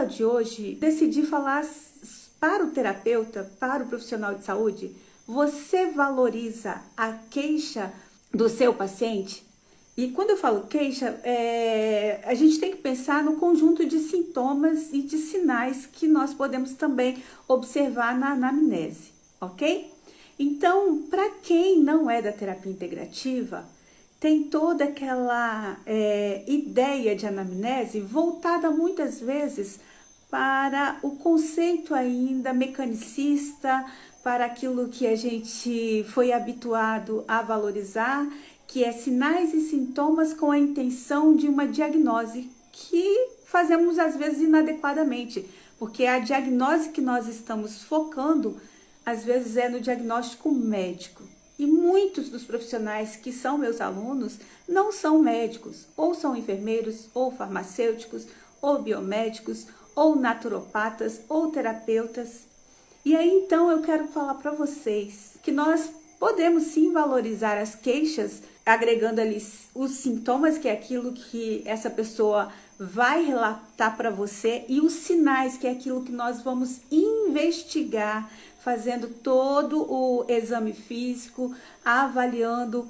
aula de hoje, decidi falar para o terapeuta, para o profissional de saúde. Você valoriza a queixa do seu paciente? E quando eu falo queixa, a gente tem que pensar no conjunto de sintomas e de sinais que nós podemos também observar na anamnese, ok? Então, para quem não é da terapia integrativa, tem toda aquela ideia de anamnese voltada muitas vezes para o conceito ainda mecanicista, para aquilo que a gente foi habituado a valorizar, que é sinais e sintomas com a intenção de uma diagnose, que fazemos às vezes inadequadamente, porque a diagnose que nós estamos focando, às vezes é no diagnóstico médico. E muitos dos profissionais que são meus alunos não são médicos, ou são enfermeiros, ou farmacêuticos, ou biomédicos, ou naturopatas, ou terapeutas. E aí então eu quero falar para vocês que nós podemos sim valorizar as queixas, agregando ali os sintomas, que é aquilo que essa pessoa vai relatar para você, e os sinais, que é aquilo que nós vamos investigar, fazendo todo o exame físico, avaliando,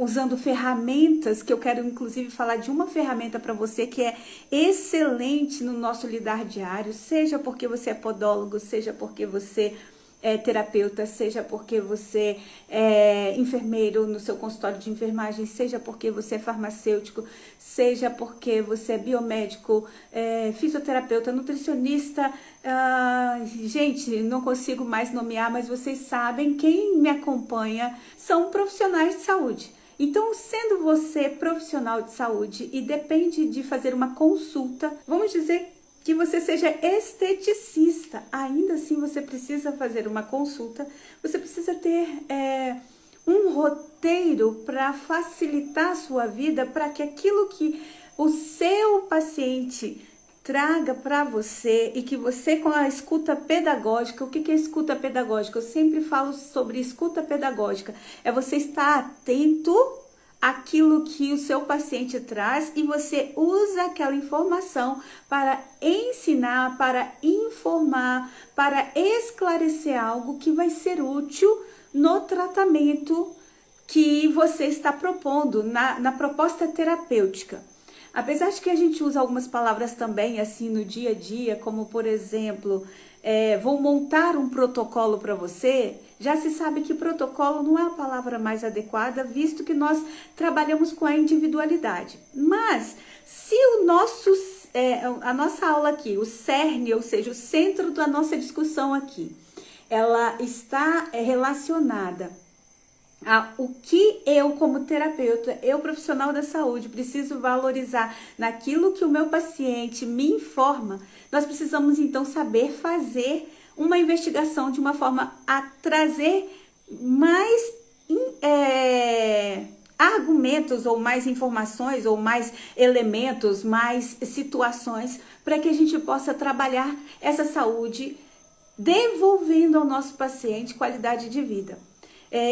usando ferramentas, que eu quero inclusive falar de uma ferramenta para você que é excelente no nosso lidar diário, seja porque você é podólogo, seja porque você é terapeuta, seja porque você é enfermeiro no seu consultório de enfermagem, seja porque você é farmacêutico, seja porque você é biomédico, fisioterapeuta, nutricionista. Gente, não consigo mais nomear, mas vocês sabem, quem me acompanha são profissionais de saúde. Então, sendo você profissional de saúde e depende de fazer uma consulta, vamos dizer que você seja esteticista, ainda assim você precisa fazer uma consulta, você precisa ter um roteiro para facilitar a sua vida, para que aquilo que o seu paciente traga para você e que você, com a escuta pedagógica, o que é escuta pedagógica? Eu sempre falo sobre escuta pedagógica, é você estar atento aquilo que o seu paciente traz e você usa aquela informação para ensinar, para informar, para esclarecer algo que vai ser útil no tratamento que você está propondo, na proposta terapêutica. Apesar de que a gente usa algumas palavras também assim no dia a dia, como por exemplo, vou montar um protocolo para você, já se sabe que protocolo não é a palavra mais adequada, visto que nós trabalhamos com a individualidade. Mas se a nossa aula aqui, o cerne, ou seja, o centro da nossa discussão aqui, ela está relacionada o que eu, como terapeuta, eu profissional da saúde, preciso valorizar naquilo que o meu paciente me informa, nós precisamos então saber fazer uma investigação de uma forma a trazer mais argumentos, ou mais informações, ou mais elementos, mais situações, para que a gente possa trabalhar essa saúde, devolvendo ao nosso paciente qualidade de vida.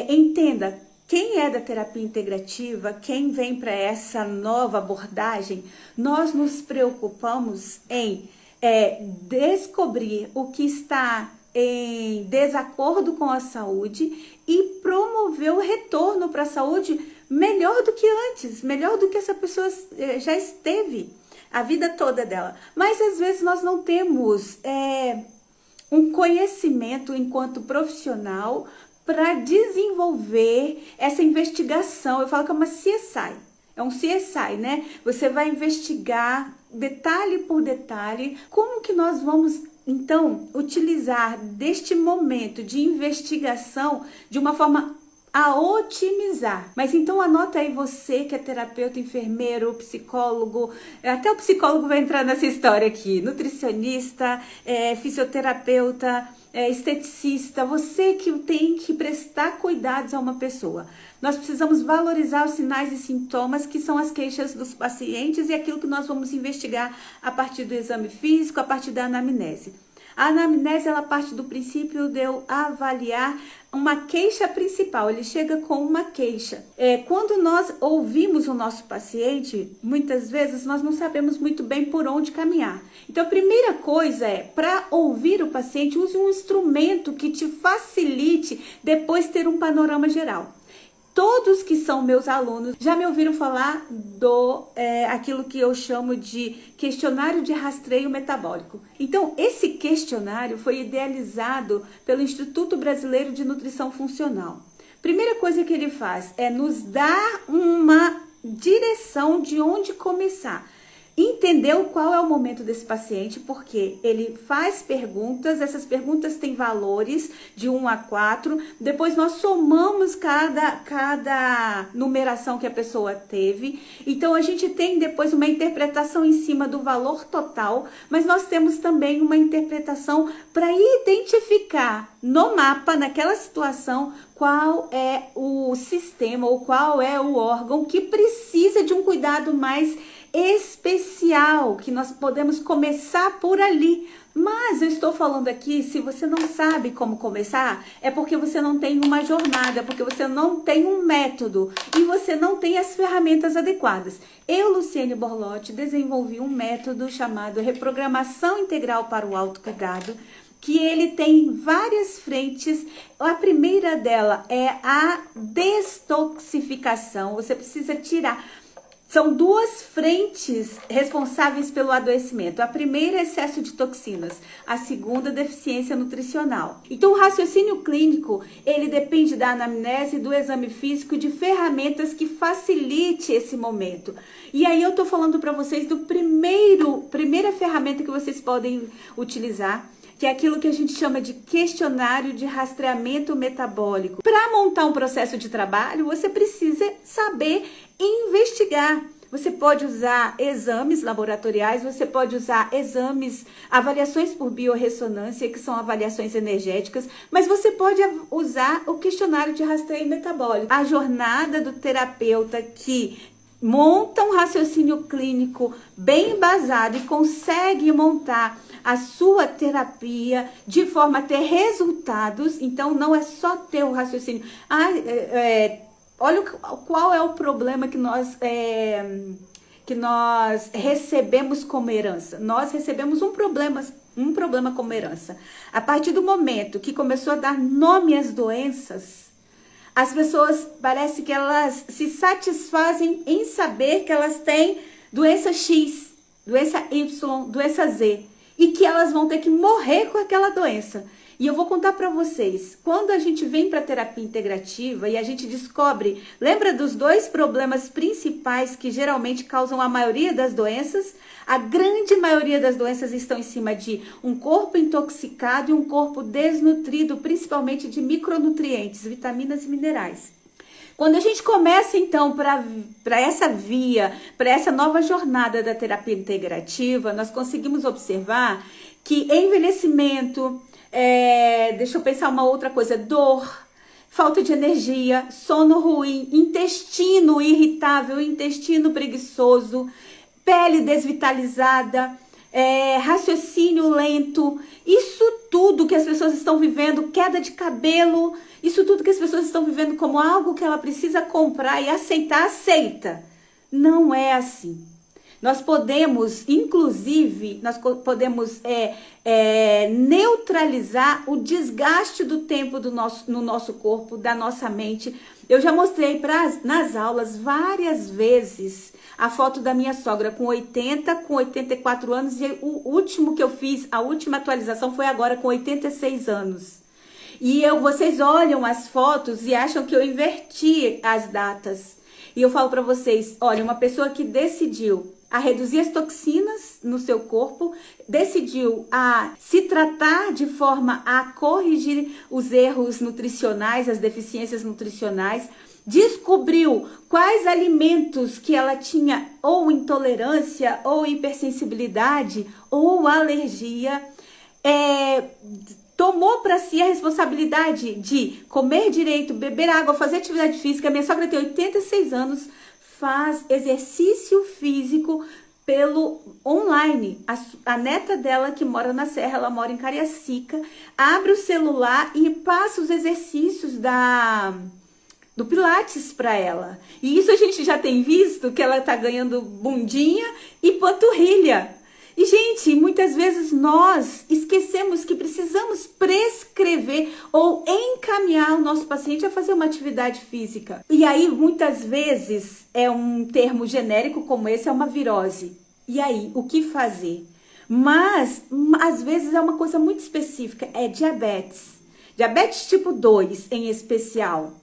Entenda, quem é da terapia integrativa, quem vem para essa nova abordagem, nós nos preocupamos em descobrir o que está em desacordo com a saúde e promover o retorno para a saúde melhor do que antes, melhor do que essa pessoa já esteve a vida toda dela. Mas às vezes nós não temos um conhecimento enquanto profissional para desenvolver essa investigação. Eu falo que é uma CSI, é um CSI, né? Você vai investigar detalhe por detalhe como que nós vamos, então, utilizar deste momento de investigação de uma forma a otimizar. Mas então anota aí, você que é terapeuta, enfermeiro, psicólogo, até o psicólogo vai entrar nessa história aqui, nutricionista, fisioterapeuta, esteticista, você que tem que prestar cuidados a uma pessoa. Nós precisamos valorizar os sinais e sintomas, que são as queixas dos pacientes, e aquilo que nós vamos investigar a partir do exame físico, a partir da anamnese. A anamnese, ela parte do princípio de eu avaliar uma queixa principal. Ele chega com uma queixa. Quando nós ouvimos o nosso paciente, muitas vezes nós não sabemos muito bem por onde caminhar. Então, a primeira coisa para ouvir o paciente, use um instrumento que te facilite depois ter um panorama geral. Todos que são meus alunos já me ouviram falar aquilo que eu chamo de questionário de rastreio metabólico. Então, esse questionário foi idealizado pelo Instituto Brasileiro de Nutrição Funcional. Primeira coisa que ele faz é nos dar uma direção de onde começar. Entendeu qual é o momento desse paciente, porque ele faz perguntas, essas perguntas têm valores de 1 a 4, depois nós somamos cada numeração que a pessoa teve, então a gente tem depois uma interpretação em cima do valor total, mas nós temos também uma interpretação para identificar no mapa, naquela situação, qual é o sistema ou qual é o órgão que precisa de um cuidado mais especial, que nós podemos começar por ali. Mas eu estou falando aqui, se você não sabe como começar, é porque você não tem uma jornada, porque você não tem um método e você não tem as ferramentas adequadas. Eu, Luciene Borlotti, desenvolvi um método chamado Reprogramação Integral para o Autocuidado, que ele tem várias frentes. A primeira dela é a destoxificação. Você precisa tirar. São duas frentes responsáveis pelo adoecimento. A primeira é excesso de toxinas, a segunda deficiência nutricional. Então o raciocínio clínico, ele depende da anamnese, do exame físico, de ferramentas que facilite esse momento. E aí eu tô falando para vocês do primeira ferramenta que vocês podem utilizar, que é aquilo que a gente chama de questionário de rastreamento metabólico. Para montar um processo de trabalho, você precisa saber investigar. Você pode usar exames laboratoriais, você pode usar avaliações por biorressonância, que são avaliações energéticas, mas você pode usar o questionário de rastreio metabólico. A jornada do terapeuta que monta um raciocínio clínico bem embasado e consegue montar a sua terapia de forma a ter resultados. Então não é só ter o raciocínio. Olha qual é o problema que nós recebemos como herança. Nós recebemos um problema como herança. A partir do momento que começou a dar nome às doenças, as pessoas parece que elas se satisfazem em saber que elas têm doença X, doença Y, doença Z, e que elas vão ter que morrer com aquela doença. E eu vou contar para vocês, quando a gente vem para a terapia integrativa e a gente descobre, lembra dos dois problemas principais que geralmente causam a maioria das doenças? A grande maioria das doenças estão em cima de um corpo intoxicado e um corpo desnutrido, principalmente de micronutrientes, vitaminas e minerais. Quando a gente começa, então, para essa via, para essa nova jornada da terapia integrativa, nós conseguimos observar que envelhecimento, deixa eu pensar uma outra coisa, dor, falta de energia, sono ruim, intestino irritável, intestino preguiçoso, pele desvitalizada, raciocínio lento, isso tudo que as pessoas estão vivendo, queda de cabelo, isso tudo que as pessoas estão vivendo como algo que ela precisa comprar e aceitar, aceita. Não é assim. Nós podemos, inclusive, neutralizar o desgaste do tempo no nosso corpo, da nossa mente. Eu já mostrei nas aulas várias vezes a foto da minha sogra com 80, com 84 anos, e o último que eu fiz, a última atualização foi agora com 86 anos. E vocês olham as fotos e acham que eu inverti as datas. E eu falo para vocês, olha, uma pessoa que decidiu a reduzir as toxinas no seu corpo, decidiu a se tratar de forma a corrigir os erros nutricionais, as deficiências nutricionais, descobriu quais alimentos que ela tinha ou intolerância, ou hipersensibilidade, ou alergia, tomou para si a responsabilidade de comer direito, beber água, fazer atividade física. Minha sogra tem 86 anos, faz exercício físico pelo online. A neta dela, que mora na Serra, ela mora em Cariacica, abre o celular e passa os exercícios do Pilates para ela. E isso a gente já tem visto, que ela tá ganhando bundinha e panturrilha. E, gente, muitas vezes nós esquecemos que precisamos prescrever ou encaminhar o nosso paciente a fazer uma atividade física. E aí, muitas vezes, é um termo genérico como esse, é uma virose. E aí, o que fazer? Mas, às vezes, é uma coisa muito específica, é diabetes. Diabetes tipo 2, em especial.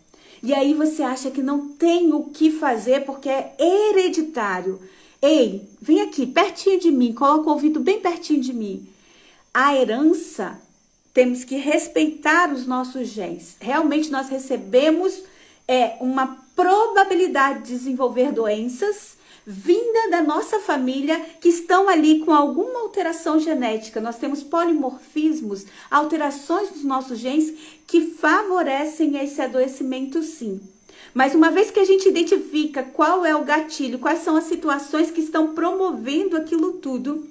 E aí, você acha que não tem o que fazer porque é hereditário. Ei, vem aqui, pertinho de mim, coloca o ouvido bem pertinho de mim. A herança, temos que respeitar os nossos genes. Realmente nós recebemos uma probabilidade de desenvolver doenças vinda da nossa família que estão ali com alguma alteração genética. Nós temos polimorfismos, alterações dos nossos genes que favorecem esse adoecimento, sim. Mas uma vez que a gente identifica qual é o gatilho, quais são as situações que estão promovendo aquilo tudo,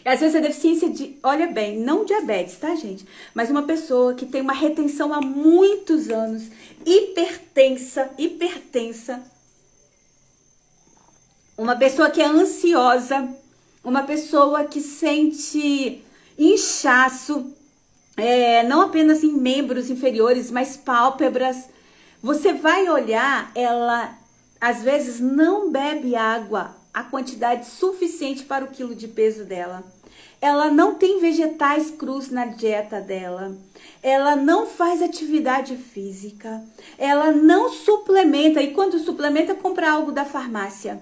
às vezes a deficiência de, olha bem, não diabetes, tá, gente? Mas uma pessoa que tem uma retenção há muitos anos, hipertensa, uma pessoa que é ansiosa, uma pessoa que sente inchaço, não apenas em membros inferiores, mas pálpebras. Você vai olhar, ela às vezes não bebe água, a quantidade suficiente para o quilo de peso dela. Ela não tem vegetais crus na dieta dela. Ela não faz atividade física. Ela não suplementa. E quando suplementa, compra algo da farmácia.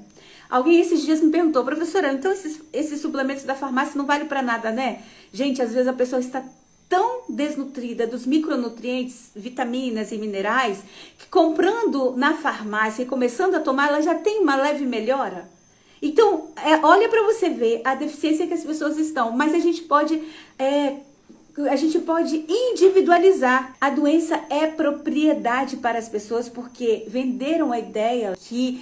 Alguém esses dias me perguntou, professora, então esses suplementos da farmácia não valem para nada, né? Gente, às vezes a pessoa está tão desnutrida dos micronutrientes, vitaminas e minerais, que comprando na farmácia e começando a tomar, ela já tem uma leve melhora. Então, olha para você ver a deficiência que as pessoas estão, mas a gente pode individualizar. A doença é propriedade para as pessoas porque venderam a ideia que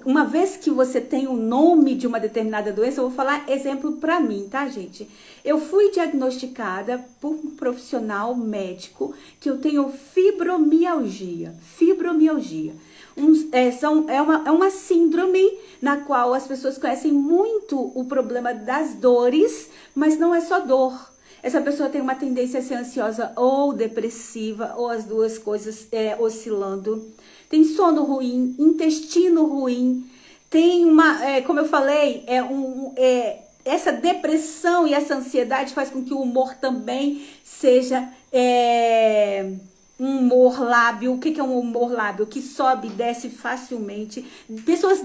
uma vez que você tem o nome de uma determinada doença, eu vou falar exemplo para mim, tá, gente? Eu fui diagnosticada por um profissional médico que eu tenho fibromialgia. É uma síndrome na qual as pessoas conhecem muito o problema das dores, mas não é só dor. Essa pessoa tem uma tendência a ser ansiosa ou depressiva, ou as duas coisas oscilando. Tem sono ruim, intestino ruim, tem como eu falei, essa depressão e essa ansiedade faz com que o humor também seja um humor lábil. O que é um humor lábil? Que sobe e desce facilmente. Pessoas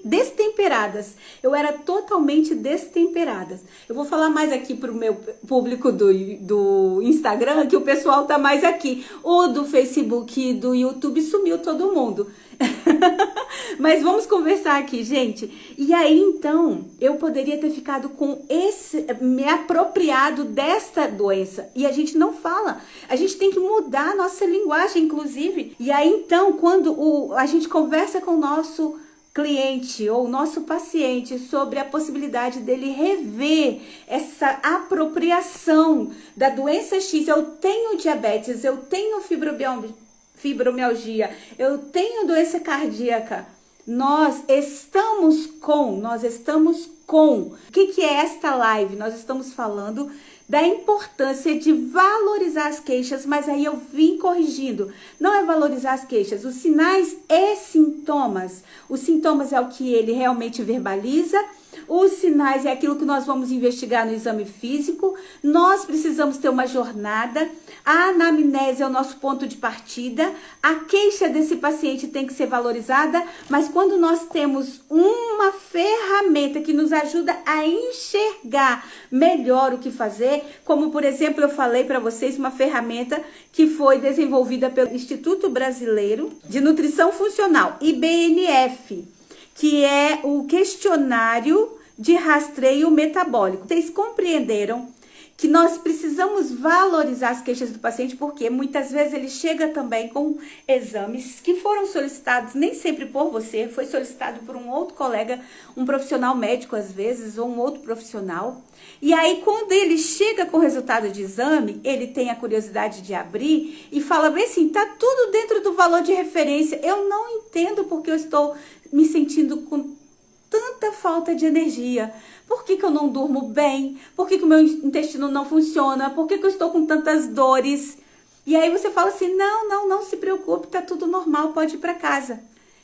destemperadas. Eu era totalmente destemperada. Eu vou falar mais aqui pro meu público do Instagram, que o pessoal tá mais aqui. O do Facebook e do YouTube sumiu todo mundo. Mas vamos conversar aqui, gente. E aí, então, eu poderia ter ficado me apropriado desta doença. E a gente não fala. A gente tem que mudar a nossa linguagem, inclusive. E aí, então, quando a gente conversa com o nosso cliente ou nosso paciente sobre a possibilidade dele rever essa apropriação da doença X, eu tenho diabetes, eu tenho fibromialgia, eu tenho doença cardíaca. Nós estamos com. O que é esta live? Nós estamos falando da importância de valorizar as queixas, mas aí eu vim corrigindo. Não é valorizar as queixas, os sinais e sintomas. Os sintomas é o que ele realmente verbaliza. Os sinais é aquilo que nós vamos investigar no exame físico. Nós precisamos ter uma jornada. A anamnese é o nosso ponto de partida. A queixa desse paciente tem que ser valorizada, mas quando nós temos uma ferramenta que nos ajuda a enxergar melhor o que fazer, como por exemplo eu falei para vocês, uma ferramenta que foi desenvolvida pelo Instituto Brasileiro de Nutrição Funcional, IBNF, que é o questionário de rastreio metabólico. Vocês compreenderam que nós precisamos valorizar as queixas do paciente, porque muitas vezes ele chega também com exames que foram solicitados, nem sempre por você, foi solicitado por um outro colega, um profissional médico às vezes, ou um outro profissional. E aí quando ele chega com o resultado de exame, ele tem a curiosidade de abrir e fala bem assim, tá tudo dentro do valor de referência, eu não entendo porque eu estou me sentindo com tanta falta de energia. Por que eu não durmo bem? Por que o meu intestino não funciona? Por que eu estou com tantas dores? E aí você fala assim, não se preocupe, tá tudo normal, pode ir para casa.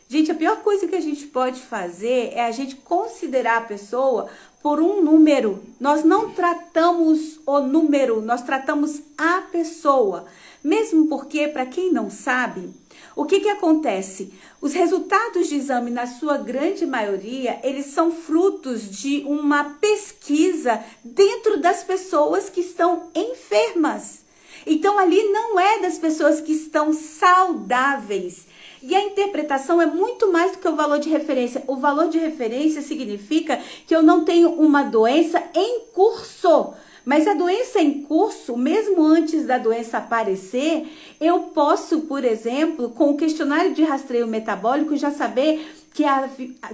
Gente, a pior coisa que a gente pode fazer é a gente considerar a pessoa por um número. Nós não tratamos o número, nós tratamos a pessoa. Mesmo porque, para quem não sabe, o que acontece? Os resultados de exame, na sua grande maioria, eles são frutos de uma pesquisa dentro das pessoas que estão enfermas. Então, ali não é das pessoas que estão saudáveis. E a interpretação é muito mais do que o valor de referência. O valor de referência significa que eu não tenho uma doença em curso. Mas a doença em curso, mesmo antes da doença aparecer, eu posso, por exemplo, com o questionário de rastreio metabólico, já saber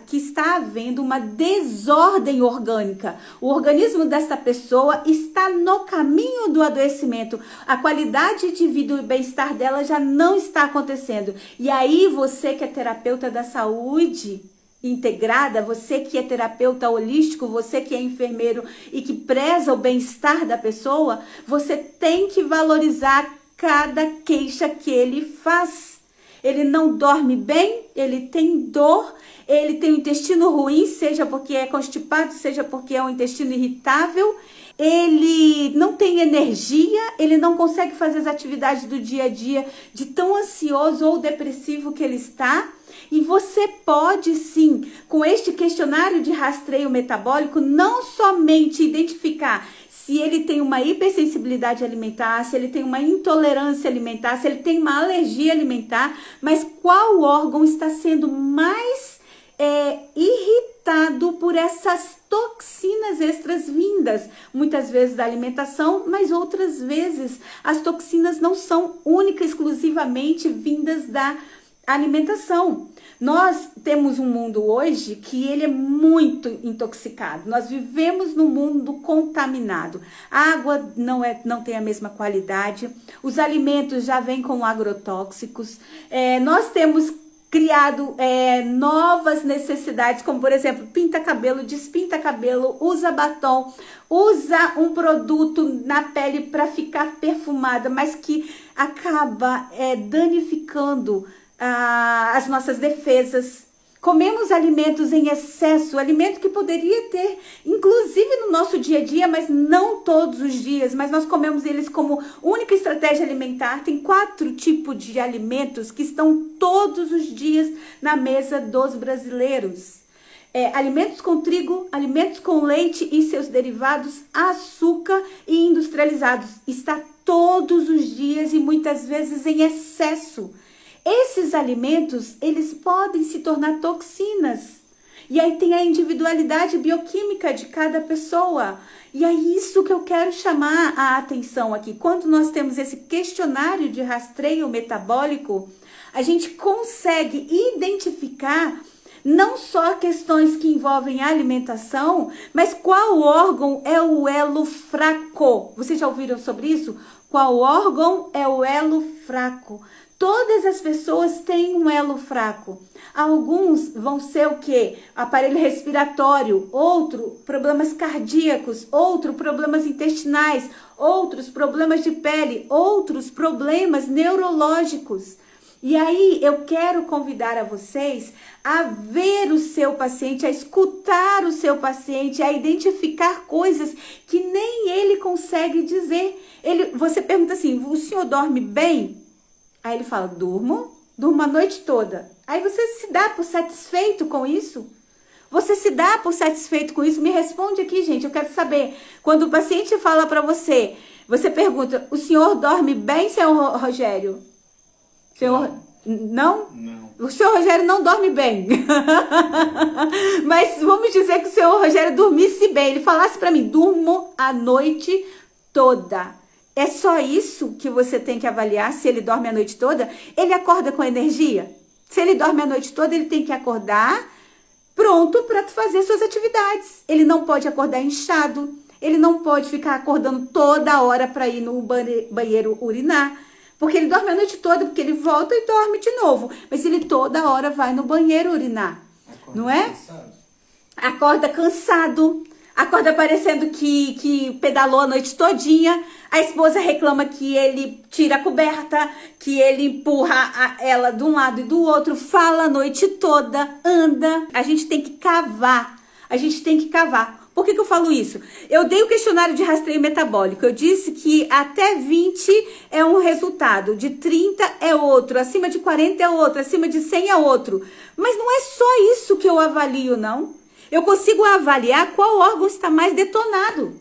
que está havendo uma desordem orgânica. O organismo dessa pessoa está no caminho do adoecimento. A qualidade de vida e o bem-estar dela já não está acontecendo. E aí você que é terapeuta da saúde integrada, você que é terapeuta holístico, você que é enfermeiro e que preza o bem-estar da pessoa, você tem que valorizar cada queixa que ele faz. Ele não dorme bem, ele tem dor, ele tem um intestino ruim, seja porque é constipado, seja porque é um intestino irritável, ele não tem energia, ele não consegue fazer as atividades do dia a dia de tão ansioso ou depressivo que ele está. E você pode sim, com este questionário de rastreio metabólico, não somente identificar se ele tem uma hipersensibilidade alimentar, se ele tem uma intolerância alimentar, se ele tem uma alergia alimentar, mas qual órgão está sendo mais irritado por essas toxinas extras vindas, muitas vezes da alimentação, mas outras vezes as toxinas não são única e exclusivamente vindas da alimentação. Nós temos um mundo hoje que ele é muito intoxicado. Nós vivemos num mundo contaminado. A água não tem a mesma qualidade. Os alimentos já vêm com agrotóxicos. Nós temos criado novas necessidades, como por exemplo, pinta cabelo, despinta cabelo, usa batom, usa um produto na pele para ficar perfumada, mas que acaba danificando as nossas defesas. Comemos alimentos em excesso, alimento que poderia ter, inclusive no nosso dia a dia, mas não todos os dias, mas nós comemos eles como única estratégia alimentar. Tem 4 tipos de alimentos que estão todos os dias na mesa dos brasileiros. Alimentos com trigo, alimentos com leite e seus derivados, açúcar e industrializados. Está todos os dias e muitas vezes em excesso. Esses alimentos, eles podem se tornar toxinas. E aí tem a individualidade bioquímica de cada pessoa. E é isso que eu quero chamar a atenção aqui. Quando nós temos esse questionário de rastreio metabólico, a gente consegue identificar não só questões que envolvem a alimentação, mas qual órgão é o elo fraco. Vocês já ouviram sobre isso? Qual órgão é o elo fraco? Todas as pessoas têm um elo fraco. Alguns vão ser o quê? Aparelho respiratório, outro problemas cardíacos, outro problemas intestinais, outros problemas de pele, outros problemas neurológicos. E aí eu quero convidar a vocês a ver o seu paciente, a escutar o seu paciente, a identificar coisas que nem ele consegue dizer. Você pergunta assim, o senhor dorme bem? Aí ele fala, durmo a noite toda. Aí você se dá por satisfeito com isso? Você se dá por satisfeito com isso? Me responde aqui, gente, eu quero saber. Quando o paciente fala para você, você pergunta, o senhor dorme bem, senhor Rogério? Senhor, não? Não. O senhor Rogério não dorme bem. Mas vamos dizer que o senhor Rogério dormisse bem. Ele falasse para mim, durmo a noite toda. É só isso que você tem que avaliar, se ele dorme a noite toda, ele acorda com energia? Se ele dorme a noite toda, ele tem que acordar pronto para fazer suas atividades. Ele não pode acordar inchado, ele não pode ficar acordando toda hora para ir no banheiro urinar, porque ele dorme a noite toda, porque ele volta e dorme de novo, mas ele toda hora vai no banheiro urinar, não é? Acorda cansado, acorda parecendo que pedalou a noite todinha. A esposa reclama que ele tira a coberta, que ele empurra ela de um lado e do outro, fala a noite toda, anda. A gente tem que cavar, a gente tem que cavar. Por que eu falo isso? Eu dei o questionário de rastreio metabólico. Eu disse que até 20 é um resultado, de 30 é outro, acima de 40 é outro, acima de 100 é outro. Mas não é só isso que eu avalio, não. Eu consigo avaliar qual órgão está mais detonado.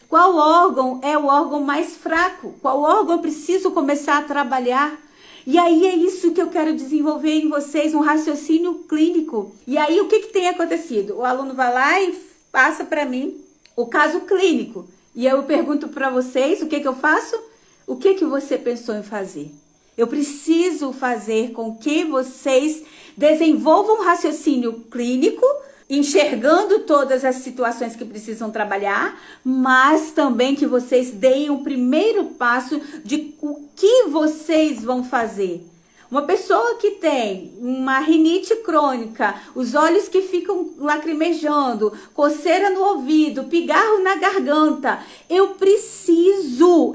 Qual órgão é o órgão mais fraco? Qual órgão eu preciso começar a trabalhar? E aí é isso que eu quero desenvolver em vocês, um raciocínio clínico. E aí o que tem acontecido? O aluno vai lá e passa para mim o caso clínico. E eu pergunto para vocês, o que eu faço? O que você pensou em fazer? Eu preciso fazer com que vocês desenvolvam um raciocínio clínico, enxergando todas as situações que precisam trabalhar, mas também que vocês deem o primeiro passo de o que vocês vão fazer. Uma pessoa que tem uma rinite crônica, os olhos que ficam lacrimejando, coceira no ouvido, pigarro na garganta, eu preciso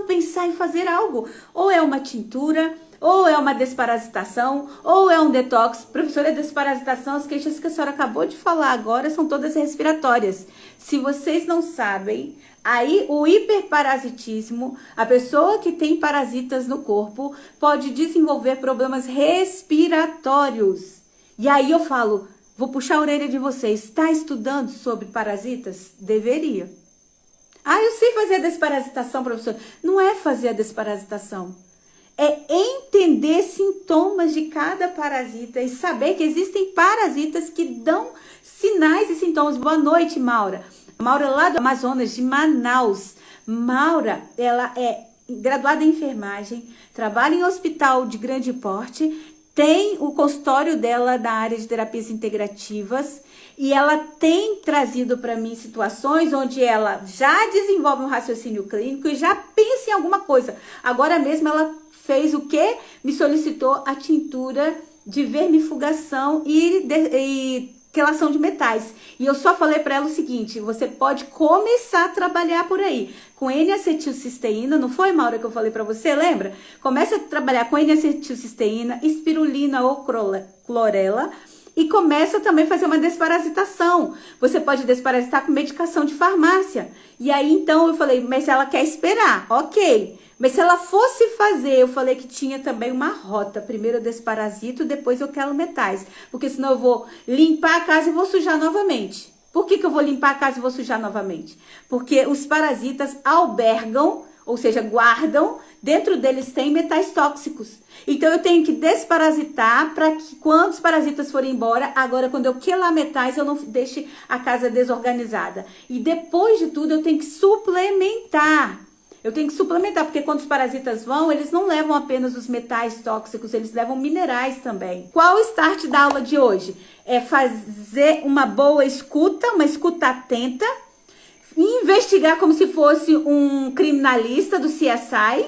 pensar em fazer algo. Ou é uma tintura, ou é uma desparasitação, ou é um detox. Professora, desparasitação, as queixas que a senhora acabou de falar agora são todas respiratórias. Se vocês não sabem, aí o hiperparasitismo, a pessoa que tem parasitas no corpo, pode desenvolver problemas respiratórios. E aí eu falo, vou puxar a orelha de vocês, está estudando sobre parasitas? Deveria. Ah, eu sei fazer a desparasitação, professor. Não é fazer a desparasitação. É entender sintomas de cada parasita e saber que existem parasitas que dão sinais e sintomas. Boa noite, Maura. Maura lá do Amazonas, de Manaus. Maura, ela é graduada em enfermagem, trabalha em hospital de grande porte, tem o consultório dela na área de terapias integrativas e ela tem trazido para mim situações onde ela já desenvolve um raciocínio clínico e já pensa em alguma coisa. Agora mesmo ela fez o quê? Me solicitou a tintura de vermifugação e quelação de metais. E eu só falei para ela o seguinte, você pode começar a trabalhar por aí com N-acetilcisteína, não foi, Maura, que eu falei para você, lembra? Começa a trabalhar com N-acetilcisteína, espirulina ou clorela e começa também a fazer uma desparasitação. Você pode desparasitar com medicação de farmácia. E aí, então, eu falei, mas se ela quer esperar, ok. Mas se ela fosse fazer, eu falei que tinha também uma rota. Primeiro eu desparasito, depois eu quelo metais. Porque senão eu vou limpar a casa e vou sujar novamente. Por que eu vou limpar a casa e vou sujar novamente? Porque os parasitas albergam, ou seja, guardam, dentro deles tem metais tóxicos. Então eu tenho que desparasitar para que quando os parasitas forem embora, agora quando eu quelar metais, eu não deixe a casa desorganizada. E depois de tudo eu tenho que suplementar. Eu tenho que suplementar, porque quando os parasitas vão, eles não levam apenas os metais tóxicos, eles levam minerais também. Qual o start da aula de hoje? É fazer uma boa escuta, uma escuta atenta, investigar como se fosse um criminalista do CSI,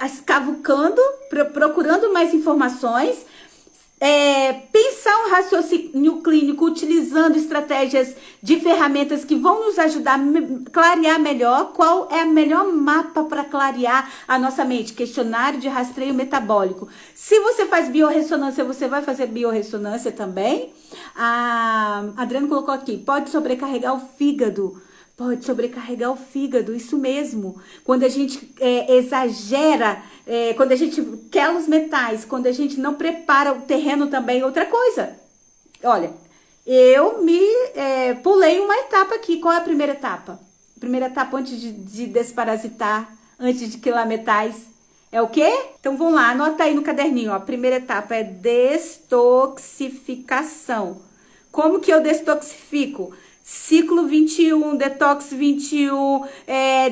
escavucando, procurando mais informações, pensar um raciocínio clínico utilizando estratégias de ferramentas que vão nos ajudar a clarear melhor. Qual é o melhor mapa para clarear a nossa mente? Questionário de rastreio metabólico. Se você faz biorressonância, você vai fazer biorressonância também. A Adriana colocou aqui, pode sobrecarregar o fígado. Pode sobrecarregar o fígado, isso mesmo. Quando a gente exagera, quando a gente quer os metais, quando a gente não prepara o terreno também, outra coisa. Olha, eu pulei uma etapa aqui. Qual é a primeira etapa? A primeira etapa antes de desparasitar, antes de quelar metais, é o quê? Então vamos lá, anota aí no caderninho. Ó. A primeira etapa é destoxificação. Como que eu detoxifico? Ciclo 21, detox 21,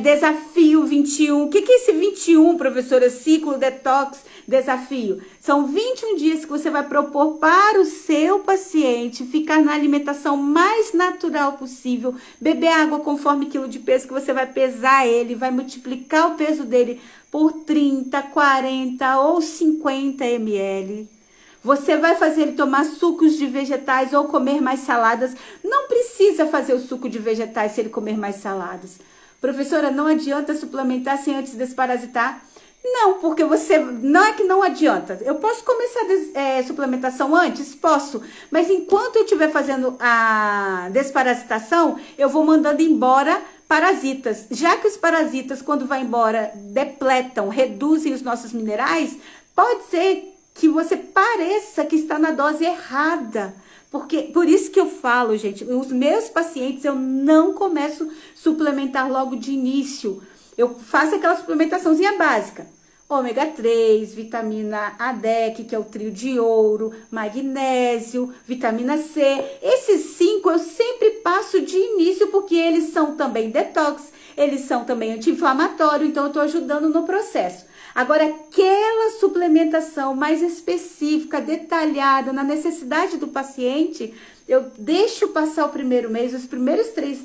desafio 21. O que é esse 21, professora? Ciclo, detox, desafio. São 21 dias que você vai propor para o seu paciente ficar na alimentação mais natural possível, beber água conforme quilo de peso que você vai pesar ele, vai multiplicar o peso dele por 30, 40 ou 50 ml. Você vai fazer ele tomar sucos de vegetais ou comer mais saladas. Não precisa fazer o suco de vegetais se ele comer mais saladas. Professora, não adianta suplementar sem antes desparasitar? Não, porque não é que não adianta. Eu posso começar a suplementação antes? Posso. Mas enquanto eu estiver fazendo a desparasitação, eu vou mandando embora parasitas. Já que os parasitas, quando vai embora, depletam, reduzem os nossos minerais, pode ser que você pareça que está na dose errada. Por isso que eu falo, gente, os meus pacientes eu não começo a suplementar logo de início. Eu faço aquela suplementaçãozinha básica. Ômega 3, vitamina ADEC, que é o trio de ouro, magnésio, vitamina C. Esses 5 eu sempre passo de início porque eles são também detox, eles são também anti-inflamatório, então eu estou ajudando no processo. Agora, aquela suplementação mais específica, detalhada, na necessidade do paciente, eu deixo passar o primeiro mês, as primeiras 3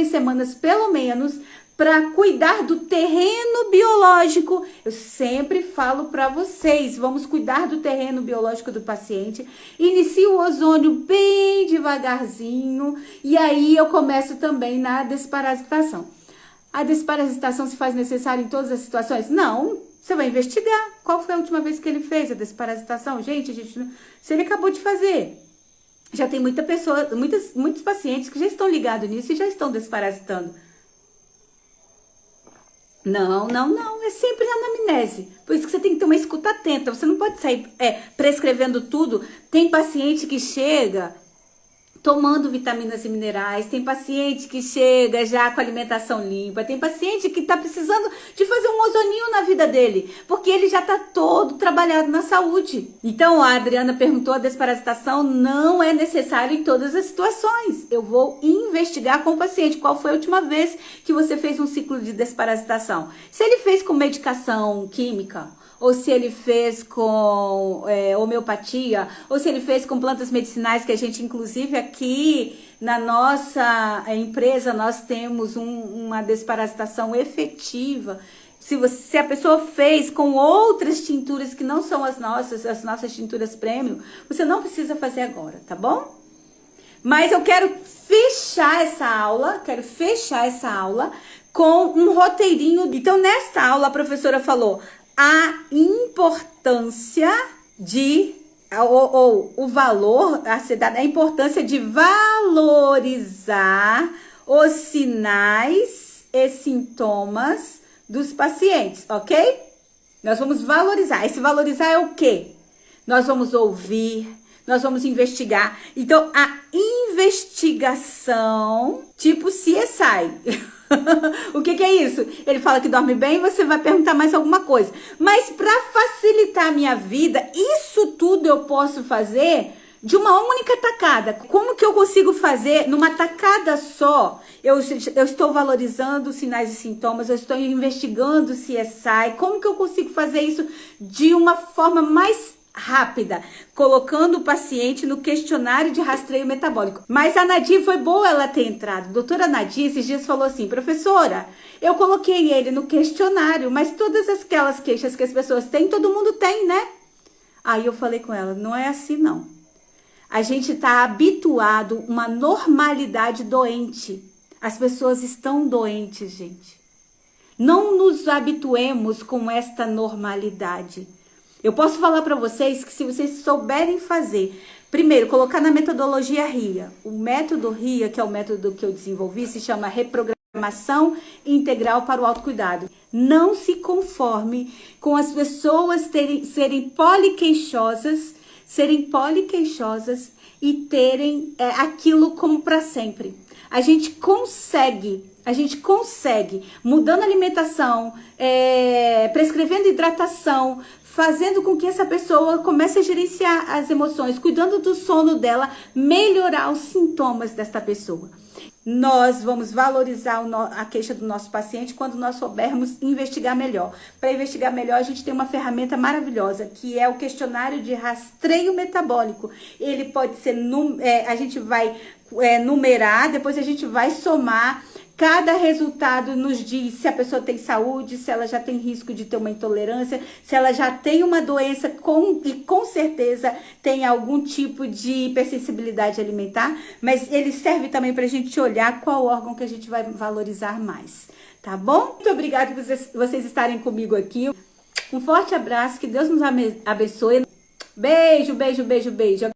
semanas pelo menos, para cuidar do terreno biológico. Eu sempre falo para vocês, vamos cuidar do terreno biológico do paciente. Inicio o ozônio bem devagarzinho e aí eu começo também na desparasitação. A desparasitação se faz necessária em todas as situações? Não, você vai investigar. Qual foi a última vez que ele fez a desparasitação? Gente, se ele acabou de fazer, já tem muitos pacientes que já estão ligados nisso e já estão desparasitando. Não, é sempre na anamnese. Por isso que você tem que ter uma escuta atenta. Você não pode sair prescrevendo tudo. Tem paciente que chega tomando vitaminas e minerais, tem paciente que chega já com alimentação limpa, tem paciente que está precisando de fazer um ozoninho na vida dele, porque ele já está todo trabalhado na saúde. Então a Adriana perguntou, a desparasitação não é necessário em todas as situações. Eu vou investigar com o paciente qual foi a última vez que você fez um ciclo de desparasitação. Se ele fez com medicação química, ou se ele fez com homeopatia, ou se ele fez com plantas medicinais, que a gente, inclusive, aqui na nossa empresa, nós temos uma desparasitação efetiva. Se a pessoa fez com outras tinturas que não são as nossas tinturas premium, você não precisa fazer agora, tá bom? Mas eu quero fechar essa aula com um roteirinho. Então, nesta aula, a professora falou a importância o valor a ser dado, a importância de valorizar os sinais e sintomas dos pacientes, ok? Nós vamos valorizar. Esse valorizar é o quê? Nós vamos ouvir, nós vamos investigar. Então, a investigação, tipo CSI. O que é isso? Ele fala que dorme bem, você vai perguntar mais alguma coisa. Mas para facilitar a minha vida, isso tudo eu posso fazer de uma única tacada. Como que eu consigo fazer numa tacada só? Eu estou valorizando os sinais e sintomas, eu estou investigando o CSI. Como que eu consigo fazer isso de uma forma mais rápida, colocando o paciente no questionário de rastreio metabólico? Mas a Nadia, foi boa ela ter entrado. A doutora Nadia esses dias falou assim, professora, eu coloquei ele no questionário, mas todas aquelas queixas que as pessoas têm, todo mundo tem, né? Aí eu falei com ela, não é assim não. A gente está habituado a uma normalidade doente. As pessoas estão doentes, gente. Não nos habituemos com esta normalidade. Eu posso falar para vocês que se vocês souberem fazer, primeiro, colocar na metodologia RIA. O método RIA, que é o método que eu desenvolvi, se chama Reprogramação Integral para o Autocuidado. Não se conforme com as pessoas serem poliqueixosas e terem aquilo como para sempre. A gente consegue, mudando a alimentação, prescrevendo hidratação, fazendo com que essa pessoa comece a gerenciar as emoções, cuidando do sono dela, melhorar os sintomas desta pessoa. Nós vamos valorizar a queixa do nosso paciente quando nós soubermos investigar melhor. Para investigar melhor, a gente tem uma ferramenta maravilhosa, que é o questionário de rastreio metabólico. Ele pode ser, a gente vai numerar, depois a gente vai somar. Cada resultado nos diz se a pessoa tem saúde, se ela já tem risco de ter uma intolerância, se ela já tem uma doença e com certeza tem algum tipo de hipersensibilidade alimentar, mas ele serve também para a gente olhar qual órgão que a gente vai valorizar mais, tá bom? Muito obrigada por vocês estarem comigo aqui. Um forte abraço, que Deus nos abençoe. Beijo, beijo, beijo, beijo.